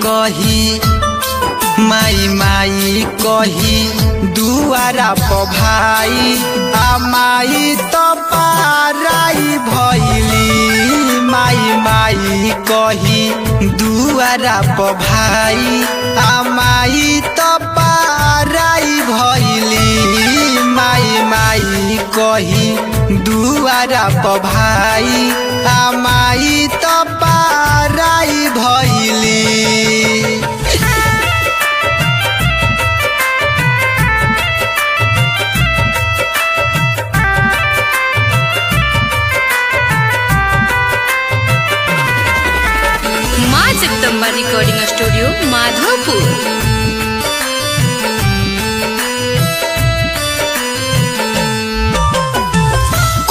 कही माई माई कही दुआरा प भाई आ माई तो पाराई भइली। माई माई कही दुआरा प भाई आ माई तो पाराई भइली। माई माई कही दुआरा प भाई आ माई तो पाराई भइली। माँ जगदम्बा रिकॉर्डिंग स्टूडियो माधोपुर।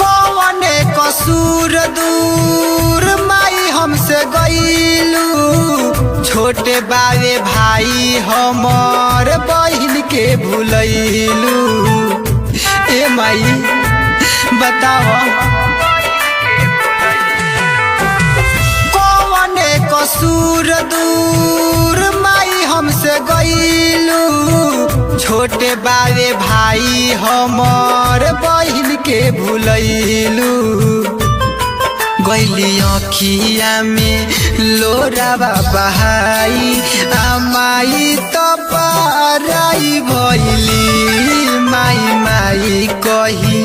कौने कसूर दूर माई हमसे गईलू, छोटे बावे भाई हमर बहिन के भूलैलू। ए माई बताओ कौने कसूर दूर माई हमसे गईलू, छोटे बावे भाई हमर बहिन के भूलैलू। गईली अखिया में लोरावा बहाई आ माई तो पाराई भइली। माई माई कही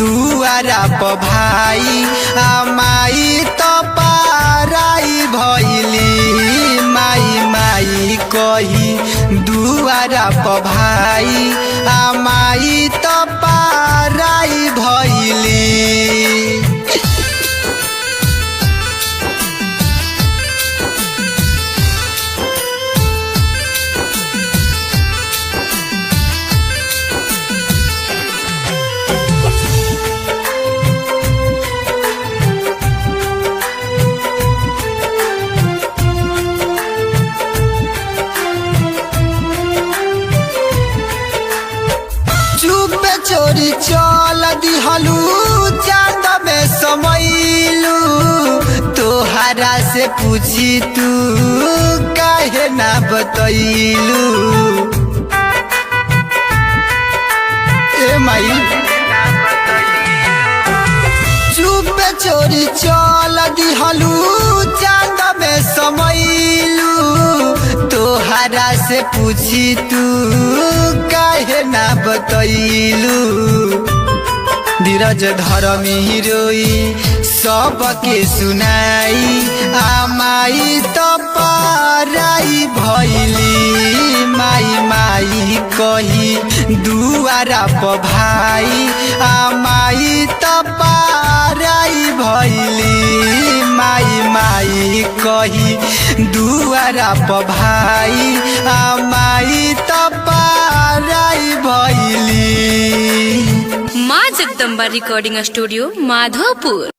दुआरा प भाई आ माई तो पाराई भइली। माई माई कही दुआरा प भाई आ माई तो पाराई भइली। चोरी चल दिहलू चांद में समैलू, तोहरा से पूछी तू काहे ना बतैलू। ए माई चुप चोरी चल दिहलू चांद में समैलू, तोहरा से पूछी तू काहे ना बतैलू। धीरज धर्मी रोई सबके सुनाई आ माई तो पाराई भइली। माई माई कही दुआरा प भाई आ माई तो पाराई भइली। माई माई कही दुआरा प भाई आ माई तो पाराई भइली। माँ जगदम्बा रिकॉर्डिंग स्टूडियो माधोपुर।